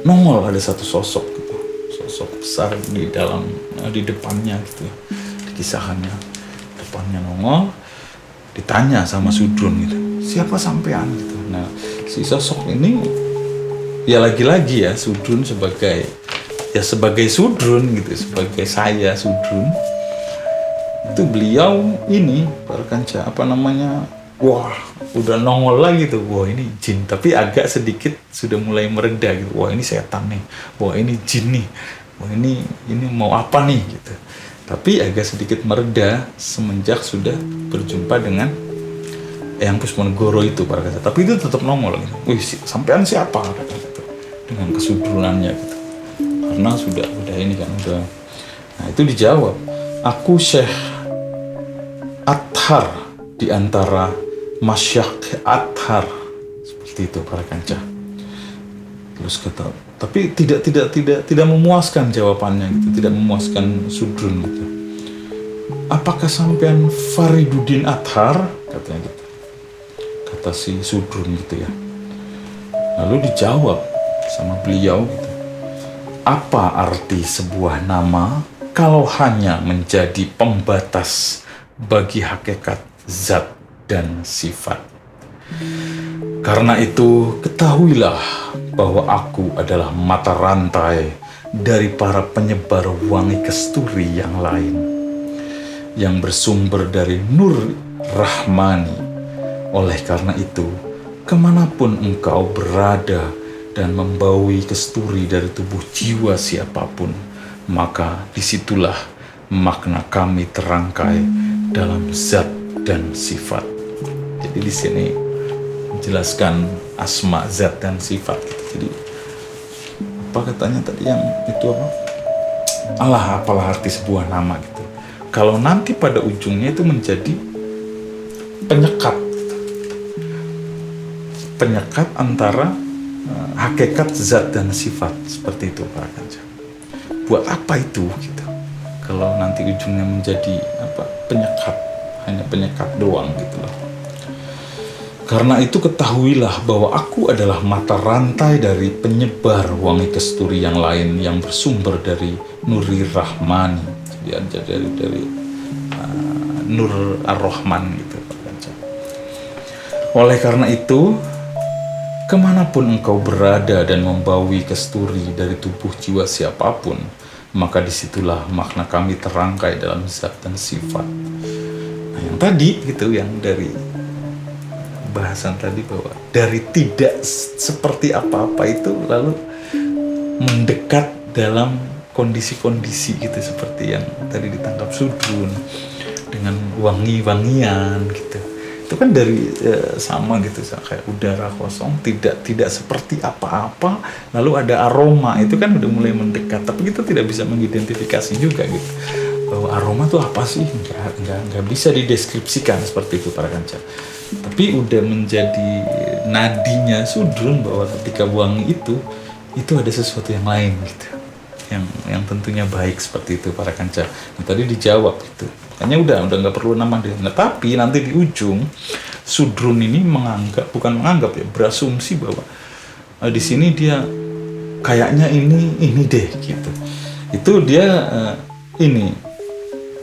nongol ada satu sosok gitu, sosok besar di depannya gitu ya, dikisahkannya depannya nongol, ditanya sama Sudrun gitu, siapa sampean gitu. Nah si sosok ini ya lagi-lagi ya Sudrun sebagai Sudrun gitu, sebagai saya Sudrun itu, beliau ini para kanca wah udah nongol lagi tuh, wah ini jin, tapi agak sedikit sudah mulai mereda gitu, wah ini setan nih, wah ini jin nih, wah ini mau apa nih gitu. Tapi agak sedikit mereda semenjak sudah berjumpa dengan Eyang Pusponegoro itu para kanca. Tapi itu tetap nongol gitu. Wih, sampean siapa kata gitu, dengan kesudrunannya gitu. Karena sudah ini kan udah. Nah, itu dijawab, aku Syekh Athar di antara Masyayikh Athar, seperti itu para kanca. Terus kata, tapi tidak memuaskan jawabannya gitu, tidak memuaskan Sudrun gitu. Apakah sampean Fariduddin Athar, katanya gitu, kata si Sudrun gitu ya. Lalu dijawab sama beliau gitu, apa arti sebuah nama kalau hanya menjadi pembatas bagi hakikat zat dan sifat? Karena itu ketahuilah bahwa aku adalah mata rantai dari para penyebar wangi kesturi yang lain, yang bersumber dari Nur Rahmani. Oleh karena itu, kemanapun engkau berada dan membaui kesturi dari tubuh jiwa siapapun, maka disitulah makna kami terangkai dalam zat dan sifat. Jadi di sini menjelaskan asma, zat dan sifat gitu. Jadi apa katanya tadi yang itu apa? Apalah arti sebuah nama gitu. Kalau nanti pada ujungnya itu menjadi penyekat gitu. Penyekat antara hakikat zat dan sifat, seperti itu para kanca. Buat apa itu gitu? Kalau nanti ujungnya menjadi penyekat, hanya penyekat doang gitu loh. Karena itu ketahuilah bahwa aku adalah mata rantai dari penyebar wangi kesturi yang lain, yang bersumber dari Nuri Rahmani, jadi dari Nur Ar-Rahman gitu. Oleh karena itu, kemanapun engkau berada dan membaui kesturi dari tubuh jiwa siapapun, maka disitulah makna kami terangkai dalam zat dan sifat. Nah yang tadi gitu, yang dari bahasan tadi, bahwa dari tidak seperti apa-apa itu lalu mendekat dalam kondisi-kondisi gitu, seperti yang tadi ditangkap Sudrun dengan wangi-wangian gitu. itu kan dari sama gitu, kayak udara kosong, tidak seperti apa-apa, lalu ada aroma, itu kan udah mulai mendekat, tapi kita tidak bisa mengidentifikasi juga gitu bahwa aroma tuh apa sih, nggak bisa dideskripsikan seperti itu para kanca. Tapi udah menjadi nadinya Sudrun bahwa ketika wangi itu ada sesuatu yang lain gitu, yang tentunya baik seperti itu para kanca. Nah, tadi dijawab gitu, makanya udah nggak perlu nama dia. Nah, tapi nanti di ujung Sudrun ini bukan menganggap ya, berasumsi bahwa di sini dia kayaknya ini deh gitu. Itu dia ini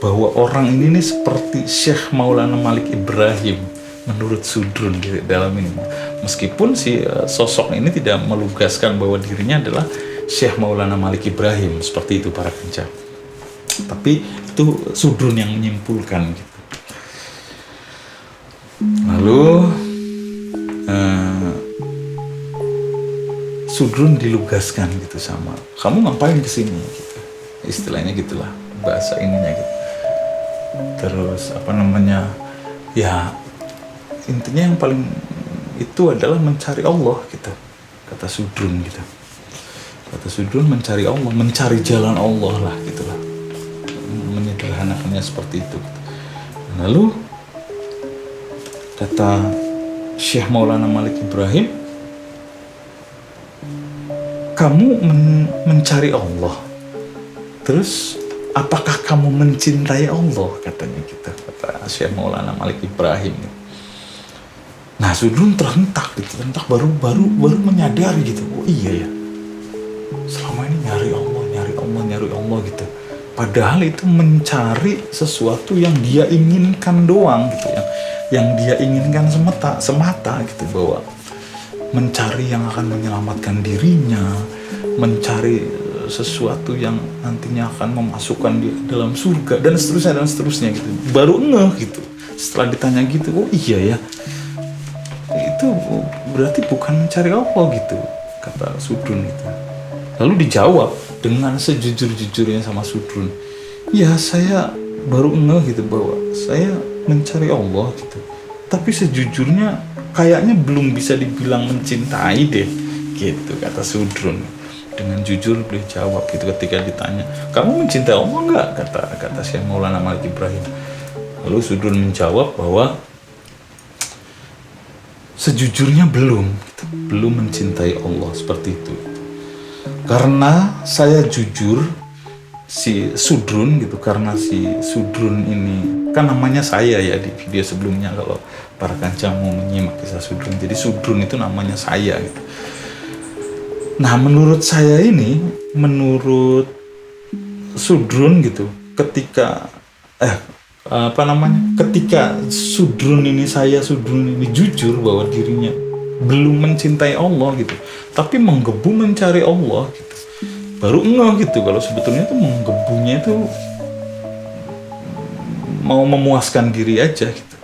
bahwa orang ini nih seperti Syekh Maulana Malik Ibrahim menurut Sudrun di dalam ini. Meskipun si sosok ini tidak melugaskan bahwa dirinya adalah Syekh Maulana Malik Ibrahim seperti itu para kanca. Tapi itu Sudrun yang menyimpulkan gitu. Lalu Sudrun dilugaskan gitu sama, kamu ngapain kesini gitu, istilahnya gitulah bahasa ininya gitu. Terus ya intinya yang paling itu adalah mencari Allah gitu, kata Sudrun gitu. Kata Sudrun mencari Allah, mencari jalan Allah lah gitulah, menyederhanakannya seperti itu gitu. Lalu kata Syekh Maulana Malik Ibrahim, kamu mencari Allah, terus apakah kamu mencintai Allah, katanya gitu, kata Syekh Maulana Malik Ibrahim. Nah, Sudrun terhentak baru menyadari gitu, oh iya ya, selama ini nyari Allah gitu. Padahal itu mencari sesuatu yang dia inginkan doang gitu, yang dia inginkan semata gitu, bahwa mencari yang akan menyelamatkan dirinya, mencari sesuatu yang nantinya akan memasukkan dia dalam surga dan seterusnya gitu. Baru ngeh gitu setelah ditanya gitu, oh iya ya, itu berarti bukan mencari Allah gitu, kata Sudrun gitu. Lalu dijawab dengan sejujur-jujurnya sama Sudrun, ya saya baru ngeh gitu bahwa saya mencari Allah gitu, tapi sejujurnya kayaknya belum bisa dibilang mencintai deh gitu, kata Sudrun. Dengan jujur beliau jawab gitu ketika ditanya, kamu mencintai Allah enggak, kata Syekh Maulana Malik Ibrahim. Lalu Sudrun menjawab bahwa sejujurnya belum mencintai Allah seperti itu. Karena saya jujur, si Sudrun gitu, karena si Sudrun ini kan namanya saya ya di video sebelumnya kalau para kanca mau menyimak kisah Sudrun. Jadi Sudrun itu namanya saya gitu. Nah, menurut Sudrun gitu, ketika Sudrun ini jujur bahwa dirinya belum mencintai Allah gitu, tapi menggebu mencari Allah gitu, baru ngeh gitu kalau sebetulnya itu menggebunya itu mau memuaskan diri aja gitu.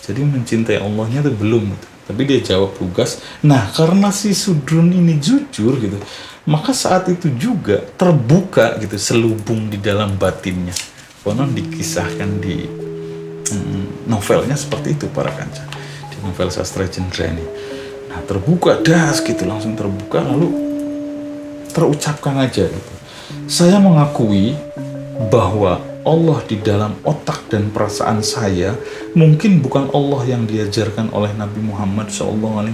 Jadi mencintai Allahnya itu belum gitu. Tapi dia jawab lugas. Nah, karena si Sudrun ini jujur gitu, maka saat itu juga terbuka gitu selubung di dalam batinnya. Konon dikisahkan di novelnya seperti itu para kanca, di novel Sastra Jendra ini. Nah, terbuka das gitu, langsung terbuka, lalu terucapkan aja gitu, saya mengakui bahwa Allah di dalam otak dan perasaan saya mungkin bukan Allah yang diajarkan oleh Nabi Muhammad SAW,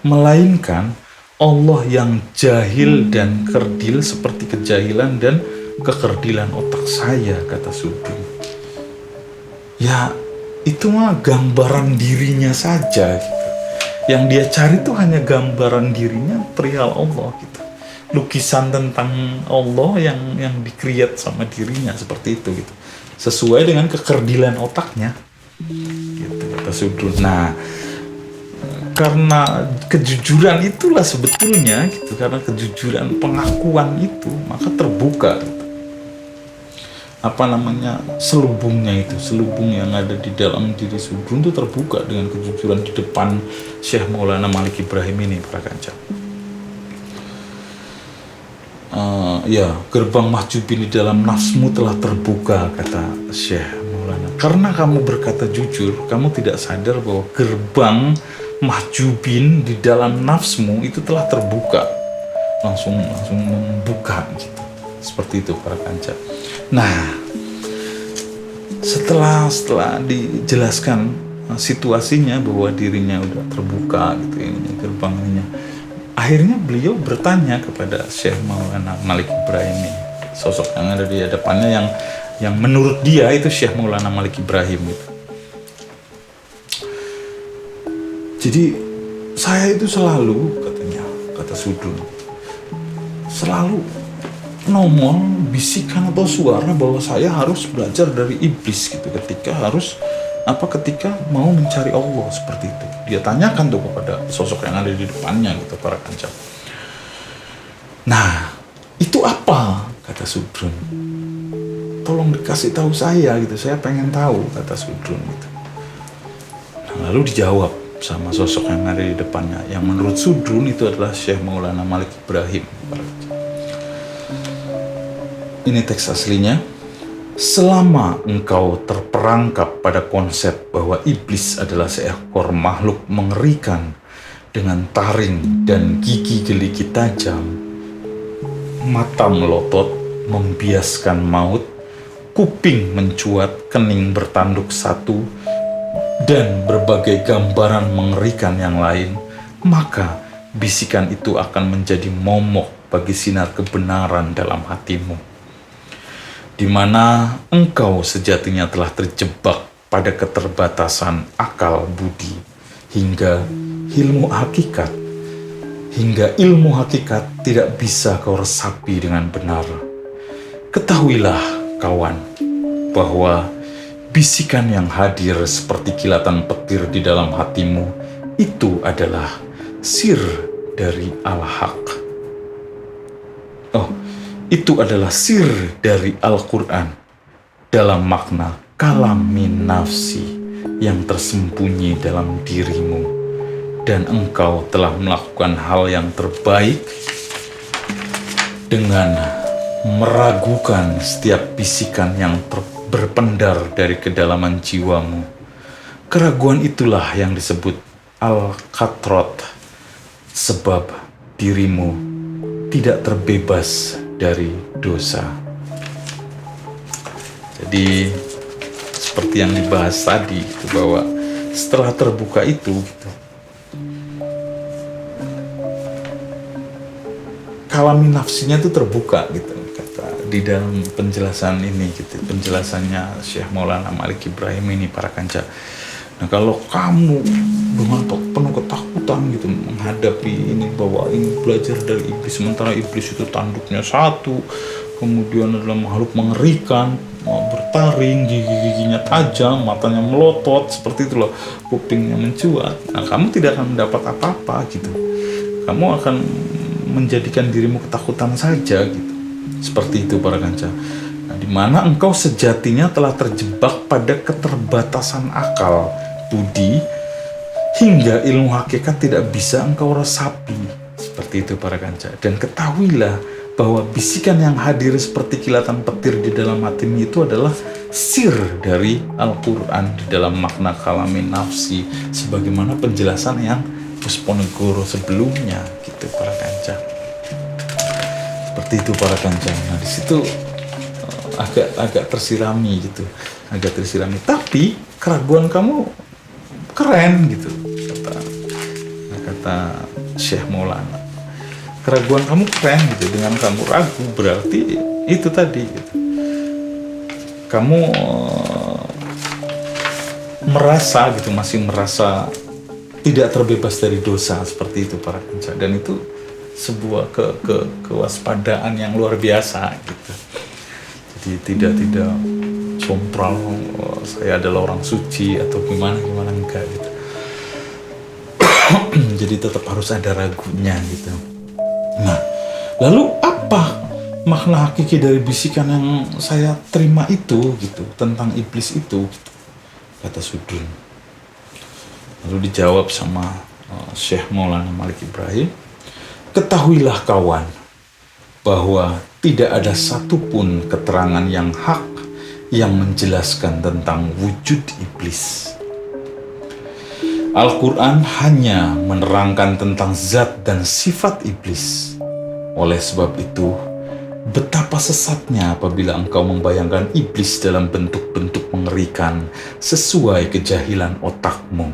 melainkan Allah yang jahil dan kerdil seperti kejahilan dan kekerdilan otak saya, kata Sudrun. Ya, itu mah gambaran dirinya saja gitu. Yang dia cari tuh hanya gambaran dirinya perihal Allah gitu. Lukisan tentang Allah yang di-create sama dirinya seperti itu gitu. Sesuai dengan kekerdilan otaknya. Gitu kata Sudrun. Nah, karena kejujuran itulah sebetulnya gitu, karena kejujuran pengakuan itu, maka terbuka gitu. Selubung yang ada di dalam diri Sudrun itu terbuka dengan kejujuran di depan Syekh Maulana Malik Ibrahim ini para kanca. Gerbang mahjubin di dalam nafsmu telah terbuka, kata Syekh Maulana karena kamu berkata jujur, kamu tidak sadar bahwa gerbang mahjubin di dalam nafsmu itu telah terbuka, langsung membuka gitu. Seperti itu para kanca. Nah, setelah dijelaskan situasinya bahwa dirinya udah terbuka gitu, ini gerbangnya, akhirnya beliau bertanya kepada Syekh Maulana Malik Ibrahim ini, sosok yang ada di hadapannya yang menurut dia itu Syekh Maulana Malik Ibrahim gitu. Jadi saya itu selalu, katanya, kata Sudun, selalu nongol bisikan atau suara bahwa saya harus belajar dari iblis gitu ketika mau mencari Allah, seperti itu. Dia tanyakan tuh kepada sosok yang ada di depannya gitu, para kanca. Nah, itu apa? Kata Sudrun. Tolong dikasih tahu saya gitu, saya pengen tahu, kata Sudrun gitu. Nah, lalu dijawab sama sosok yang ada di depannya, yang menurut Sudrun itu adalah Syekh Maulana Malik Ibrahim. Ini teks aslinya. Selama engkau terperangkap pada konsep bahwa iblis adalah seekor makhluk mengerikan dengan taring dan gigi geligi tajam, mata melotot membiaskan maut, kuping mencuat, kening bertanduk satu, dan berbagai gambaran mengerikan yang lain, maka bisikan itu akan menjadi momok bagi sinar kebenaran dalam hatimu, di mana engkau sejatinya telah terjebak pada keterbatasan akal budi hingga ilmu hakikat tidak bisa kau resapi dengan benar. Ketahuilah kawan bahwa bisikan yang hadir seperti kilatan petir di dalam hatimu itu adalah sir dari al-haq. Itu adalah sir dari Al-Quran dalam makna kalamin nafsi yang tersembunyi dalam dirimu, dan engkau telah melakukan hal yang terbaik dengan meragukan setiap bisikan yang berpendar dari kedalaman jiwamu. Keraguan itulah yang disebut al-katrot, sebab dirimu tidak terbebas dari dosa. Jadi seperti yang dibahas tadi itu, bahwa setelah terbuka itu gitu, kalami nafsinya itu terbuka gitu, kata di dalam penjelasan ini gitu, penjelasannya Syekh Maulana Malik Ibrahim ini, para kanca. Nah, kalau kamu dengan penuh ketakutan gitu menghadapi ini, bahwa ini belajar dari iblis, sementara iblis itu tanduknya satu, kemudian adalah makhluk mengerikan, bertaring, gigi-giginya tajam, matanya melotot, seperti itu loh, kupingnya mencuat. Nah, kamu tidak akan mendapat apa-apa gitu. Kamu akan menjadikan dirimu ketakutan saja gitu. Seperti itu, para kanca. Nah, di mana engkau sejatinya telah terjebak pada keterbatasan akal budi hingga ilmu hakikat tidak bisa engkau resapi. Seperti itu, para kanca. Dan ketahuilah bahwa bisikan yang hadir seperti kilatan petir di dalam hatimu itu adalah sir dari Al-Quran di dalam makna kalamin nafsi, sebagaimana penjelasan yang Pusponegoro sebelumnya gitu, para kanca. Seperti itu, para kanca. Nah, di situ agak tersirami gitu, tapi keraguan kamu keren gitu, kata Syekh Maulana. Keraguan kamu keren gitu, dengan kamu ragu berarti itu tadi gitu. Kamu merasa gitu, masih merasa tidak terbebas dari dosa, seperti itu, para kanca. Dan itu sebuah kewaspadaan yang luar biasa gitu. Jadi tidak sompral, saya adalah orang suci atau gimana enggak gitu. Jadi tetap harus ada ragunya gitu. Nah, lalu apa makna hakiki dari bisikan yang saya terima itu gitu, tentang iblis itu gitu, kata Sudrun. Lalu dijawab sama Syekh Maulana Malik Ibrahim, ketahuilah kawan bahwa tidak ada satupun keterangan yang hak yang menjelaskan tentang wujud iblis. Al-Quran hanya menerangkan tentang zat dan sifat iblis. Oleh sebab itu, betapa sesatnya apabila engkau membayangkan iblis dalam bentuk-bentuk mengerikan sesuai kejahilan otakmu.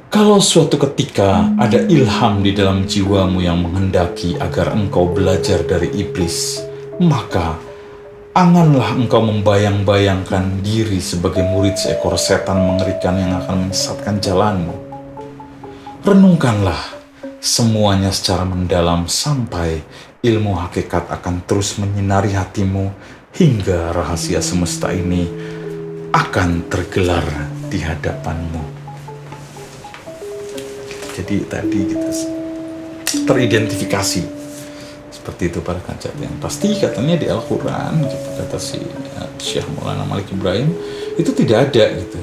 Kalau suatu ketika ada ilham di dalam jiwamu yang menghendaki agar engkau belajar dari iblis, maka anganlah engkau membayang-bayangkan diri sebagai murid seekor setan mengerikan yang akan menyesatkan jalanmu. Renungkanlah semuanya secara mendalam sampai ilmu hakikat akan terus menyinari hatimu hingga rahasia semesta ini akan tergelar di hadapanmu. Jadi tadi kita teridentifikasi seperti itu para kancah. Yang pasti katanya di Al-Quran gitu, kata si Syekh Maulana Malik Ibrahim, itu tidak ada gitu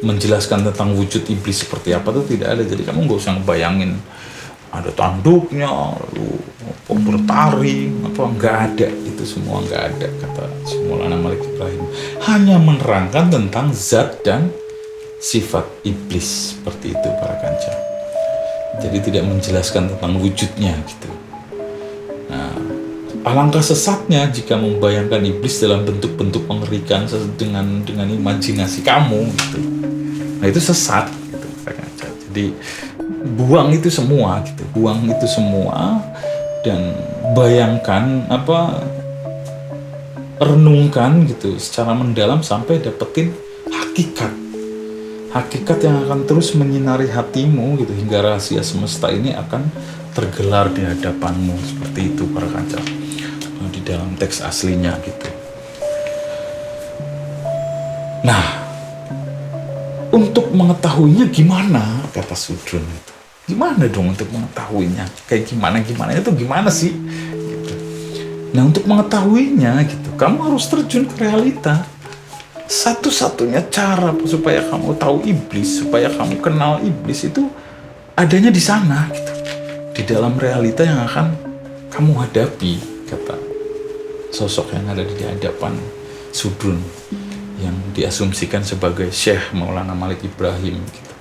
menjelaskan tentang wujud iblis seperti apa, itu tidak ada. Jadi kamu nggak usah ngebayangin ada tanduknya lalu bertari apa, nggak ada, itu semua nggak ada, kata Syekh Maulana Malik Ibrahim. Hanya menerangkan tentang zat dan sifat iblis seperti itu para kancah. Jadi tidak menjelaskan tentang wujudnya gitu. Alangkah sesatnya jika membayangkan iblis dalam bentuk-bentuk mengerikan dengan imajinasi kamu gitu. Nah itu sesat gitu. Jadi buang itu semua gitu, buang itu semua dan bayangkan renungkan gitu secara mendalam sampai dapetin hakikat yang akan terus menyinari hatimu gitu hingga rahasia semesta ini akan tergelar di hadapanmu, seperti itu para kancah di dalam teks aslinya gitu. Nah, untuk mengetahuinya gimana, kata Sudrun itu. Gimana dong untuk mengetahuinya? Kayak gimana itu gimana sih? Gitu. Nah, untuk mengetahuinya gitu, kamu harus terjun ke realita. Satu-satunya cara supaya kamu tahu iblis, supaya kamu kenal iblis itu adanya di sana gitu. Di dalam realita yang akan kamu hadapi, kata sosok yang ada di hadapan Sudrun yang diasumsikan sebagai Syekh Maulana Malik Ibrahim gitu.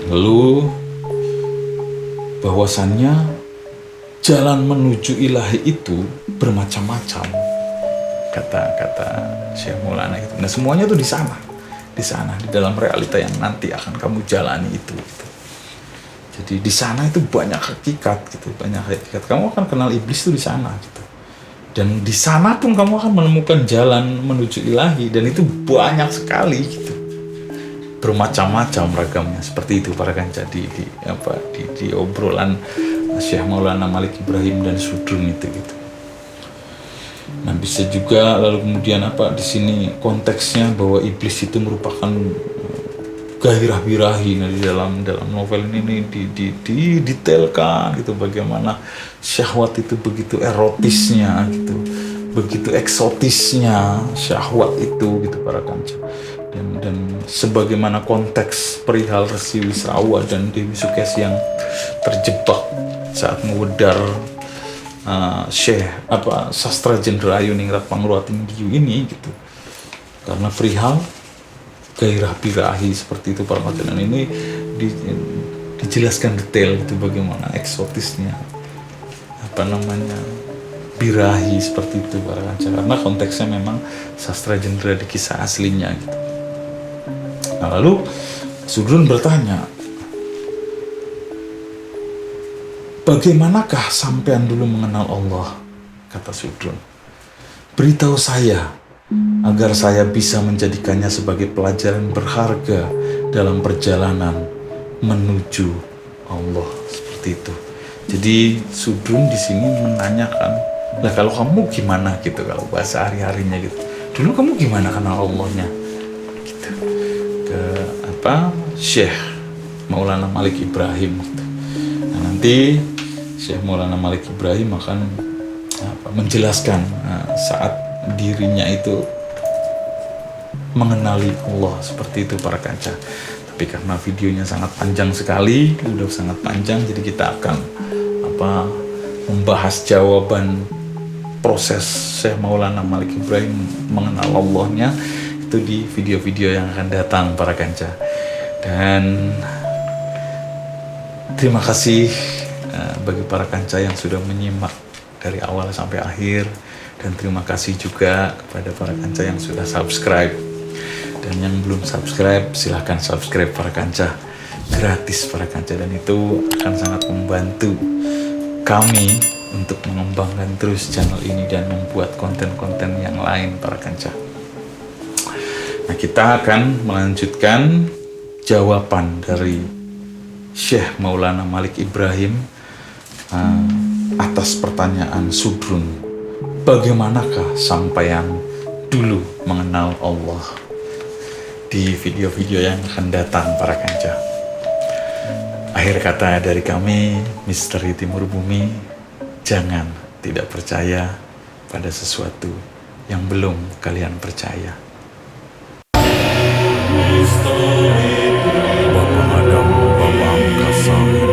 Lalu bahwasannya jalan menuju ilahi itu bermacam-macam, kata Syekh Maulana itu. Nah semuanya tuh di sana di dalam realita yang nanti akan kamu jalani itu gitu. Jadi di sana itu banyak hakikat gitu, banyak hakikat. Kamu akan kenal iblis itu di sana gitu. Dan di sana pun kamu akan menemukan jalan menuju ilahi, dan itu banyak sekali gitu. Bermacam-macam ragamnya, seperti itu para kancah di obrolan Syekh Maulana Malik Ibrahim dan Sudrun itu gitu. Nah, bisa juga lalu kemudian di sini konteksnya bahwa iblis itu merupakan gairah birahi. Nah, di dalam novel ini didetailkan gitu bagaimana syahwat itu begitu erotisnya gitu, begitu eksotisnya syahwat itu gitu para kancah. Dan sebagaimana konteks perihal Resi Wisrawa dan Dewi Sukesi yang terjebak saat mewedar Syekh Sastra Jenderal Ayuningrat Pangruating Diu ini gitu, karena perihal gairah birahi seperti itu para kancah. Dan ini dijelaskan detail gitu bagaimana eksotisnya birahi seperti itu para kancah, karena konteksnya memang Sastra Jenderal di kisah aslinya gitu. Nah, lalu Sudrun bertanya, bagaimanakah sampean dulu mengenal Allah? Kata Sudrun, beritahu saya agar saya bisa menjadikannya sebagai pelajaran berharga dalam perjalanan menuju Allah, seperti itu. Jadi Sudrun di sini menanyakan, lah kalau kamu gimana gitu, kalau bahasa hari-harinya gitu, dulu kamu gimana kenal Allahnya? Gitu. Ke Syekh Maulana Malik Ibrahim gitu. Nah, nanti Syekh Maulana Malik Ibrahim akan menjelaskan saat dirinya itu mengenali Allah, seperti itu para kancah. Tapi karena videonya sangat panjang sekali, udah sangat panjang, jadi kita akan membahas jawaban proses Syekh Maulana Malik Ibrahim mengenal Allahnya itu di video-video yang akan datang para kanca. Dan terima kasih bagi para kanca yang sudah menyimak dari awal sampai akhir, dan terima kasih juga kepada para kanca yang sudah subscribe. Dan yang belum subscribe, silahkan subscribe para kanca, gratis para kanca, dan itu akan sangat membantu kami untuk mengembangkan terus channel ini dan membuat konten-konten yang lain para kanca. Nah, kita akan melanjutkan jawaban dari Syekh Maulana Malik Ibrahim atas pertanyaan Sudrun, bagaimanakah sampeyan dulu mengenal Allah, di video-video yang akan datang para kanca. Akhir kata dari kami, Misteri Timur Bumi, jangan tidak percaya pada sesuatu yang belum kalian percaya. Bapak Adam, Bapak Angkasa.